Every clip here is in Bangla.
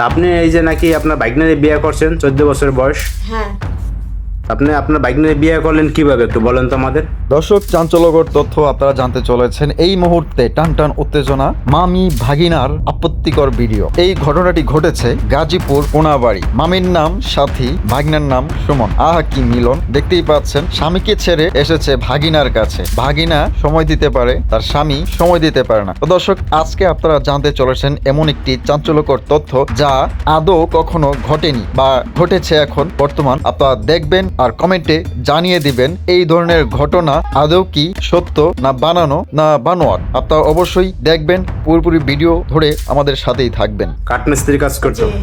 আপনি এই যে নাকি আপনার ভাগ্নে বিয়ে করছেন 14 বছর বয়স, হ্যাঁ। আপনি আপনার ভাগ্নে বিয়ে করলেন কিভাবে একটু বলেন তো আমাদের। দর্শক, চাঞ্চল্যকর তথ্য আপনারা জানতে চলেছেন এই মুহূর্তে। টান টান উত্তেজনা, মামি ভাগিনার আপত্তিকর ভিডিও। এই ঘটনাটি ঘটেছে গাজীপুর কোনাবাড়ি। মামির নাম সাথী, ভাগিনার নাম সুমন। আহা কি মিলন! দেখতেই পাচ্ছেন, স্বামীকে ছেড়ে এসেছে ভাগিনার কাছে। ভাগিনা সময় দিতে পারে, তার স্বামী সময় দিতে পারে না। তো দর্শক, আজকে আপনারা জানতে চলেছেন এমন একটি চাঞ্চল্যকর তথ্য যা আদৌ কখনো ঘটেনি বা ঘটেছে এখন বর্তমান। আপনারা দেখবেন আর কমেন্টে জানিয়ে দিবেন এই ধরনের ঘটনা আদৌ কি সত্য না বানানো না বানোয়ার। আপনারা অবশ্যই দেখবেন, পুরোপুরি ভিডিও ধরে আমাদের সাথেই থাকবেন। কাঠমিস্ত্রি কাজ করতো? জি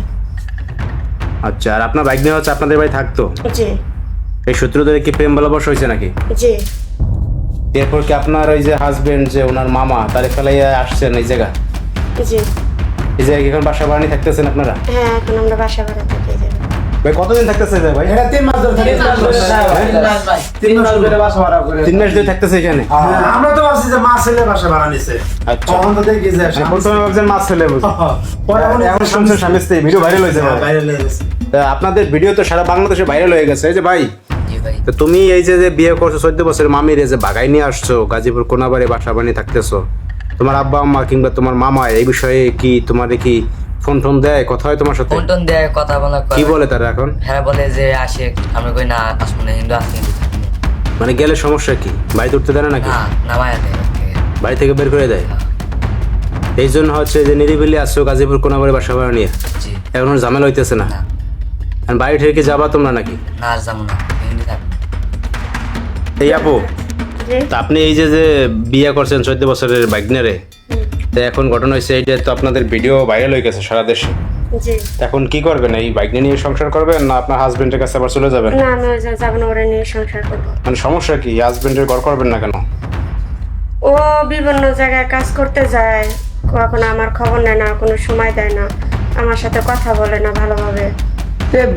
আচ্ছা, আর আপনার ভাগ্নে হচ্ছে আপনাদের বাড়ি থাকতো? জি এই সূত্র ধরে কি প্রেম ভালোবাসা হয়েছে নাকি? জি। এরপর কি আপনার ওই যে হাজবেন্ড যে ওনার মামা তারে ফেলাইয়া আসছেন এই জায়গা? জি। এই জায়গায় এখন বাসা বাড়ি থাকতেছেন আপনারা? হ্যাঁ, এখন আমরা বাসা ভাড়া থেকে যাবো। ভাই কতদিন থাকতেছে ভাই? এটা 3 মাস ধরে থাকে। 3 মাস ধরে বাসা ভাড়া করে। 3 মাস ধরে থাকতেছে এখানে? আমরা তো ভাবছি যে মা ছেলে বাসা ভাড়া নিছে। আচ্ছা। তখন তো দেখি যে প্রথমে ভাবছেন মাছ ছেলে বুঝি, পরে এখন শুনছেন স্বামী স্ত্রী ভিডিও ভাইরাল হয়েছে ভাই। বাইরে লেগে গেছে। তা আপনাদের ভিডিও তো সারা বাংলাদেশে ভাইরাল হয়ে গেছে। এই যে ভাই, জি ভাই। তো তুমি এই যে বিয়ে করছো 14 বছরের মামির যে বাগাই নিয়ে আসছো, গাজীপুর কোনাবাড়ি বাসা বানিয়ে থাকতেছো, তোমার আব্বা আম্মা কিংবা তোমার মামা এই বিষয়ে কি তোমার কি ফোন টোন দেয়, কথা হয় তোমার সাথে? ফোন টোন দেয়, কথা বলা করে। কি বলে তারা এখন? হ্যাঁ বলে যে আসে, আমরা কই না আসবো না, হিন্দু আসতে হিন্দু থাকবো। মানে গেলে সমস্যা কি, বাড়িতে উঠতে দেয় না নাকি? না নামায় দেয় ওর থেকে। বাড়ি থেকে বের করে দেয়? এই জন্য হচ্ছে যে নিরিবিলি আসছো গাজীপুর কোনাবাড়ি বাসা বাড়া নিয়ে, জি এখন আর ঝামেলা হইতেছে না? না। আর বাড়ি থেকে কি যাবা তোমরা নাকি? না আর যাবো না, হিন্দু থাকবো। এই আপু, জি। তা আপনি এই যে বিয়ে করছেন 14 বছরের ভাগ্নেরে, তো এখন ঘটনা হয়েছে এইটা, তো আপনাদের ভিডিও ভাইরাল হয়ে গেছে সারা দেশে। জি। এখন কি করবেন? এই ভাগ্নে নিয়ে সংসার করবেন না আপনার হাজবেন্ডের কাছে আবার চলে যাবেন? না, আমি যাবো না, ওরা নিয়ে সংসার করবো। মানে সমস্যা কি, হাজবেন্ডের ঘর করবেন না কেন? ও বিভিন্ন জায়গায় কাজ করতে যায়, কখনো আমার খবর নেয় না, কোনো সময় দেয় না, আমার সাথে কথা বলে না ভালোভাবে।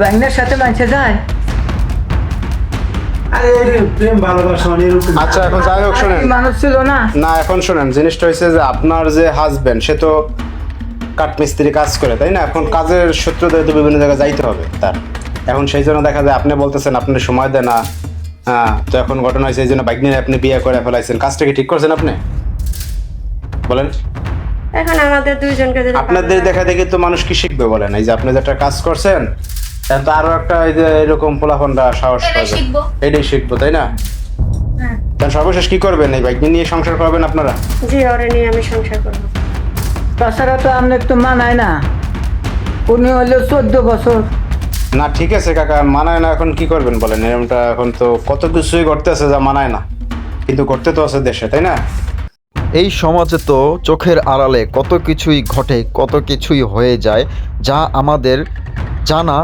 ব্যাংকের সাথে মানুষে যায়। আরে এই প্রেম ভালোবাসা মানে এরকম। আচ্ছা, এখন যাই হোক শোনেন, কি মানুষ ছিল না? না এখন শোনেন, জিনিসটা হয়েছে যে আপনার যে হাজবেন্ড সে তো কাঠমিস্ত্রি কাজ করে, তাই না? এখন কাজের সূত্র ধরে তো বিভিন্ন জায়গায় যাইতে হবে তার। এখন সেই জন্য দেখা যায় আপনি বলতেছেন আপনি সময় দেন না। হ্যাঁ, তো এখন ঘটনা হয়েছে এই জন্য বাইক নিয়ে আপনি বিয়ে করে ফেলাইছেন। কাজটা কি ঠিক করছেন আপনি? বলেন। এখন আমাদের দুইজনকে যদি আপনাদের দেখা দেখি তো মানুষ কি শিখবে বলেন? এই যে আপনি যেটা কাজ করছেন, এখন তো আরো একটা এই যে এরকম পোলাফনরা সাহস পাবে, এটাই শিখবো, তাই না? তাহলে সর্বশেষ কি করবেন? এই বাইক নিয়ে সংসার করবেন আপনারা? জি, ওরা নিয়ে আমি সংসার করবো। তাছাড়া তো আমরা একটু মানায় না। উনি হলো 14 বছর। না ঠিক আছে কাকা, মানায় না, এখন কি করবেন বলেন? এরকমটা এখন তো কত কিছুই করতেছে যা মানায় না, কিন্তু করতে তো আছে দেশে, তাই না? এই সমাজে তো চোখের আড়ালে কত কিছুই ঘটে, কত কিছুই হয়ে যায় যা আমাদের জানা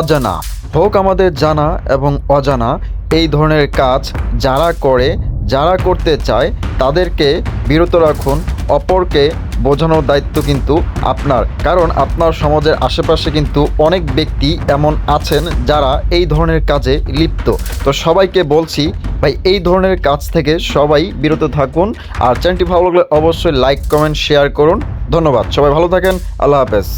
অজানা। হোক আমাদের জানা এবং অজানা, এই ধরনের কাজ যারা করে, যারা করতে চায় তাদেরকে বিরত রাখুন। অপরকে বোঝানোর দায়িত্ব কিন্তু আপনার, কারণ আপনার সমাজের আশেপাশে কিন্তু অনেক ব্যক্তি এমন আছেন যারা এই ধরনের কাজে লিপ্ত। তো সবাইকে বলছি ভাই, এই ধরনের কাজ থেকে সবাই বিরত থাকুন। আর চ্যানেলটি ভালো লাগলে অবশ্যই লাইক, কমেন্ট, শেয়ার করুন। ধন্যবাদ, সবাই ভালো থাকেন। আল্লাহ হাফেজ।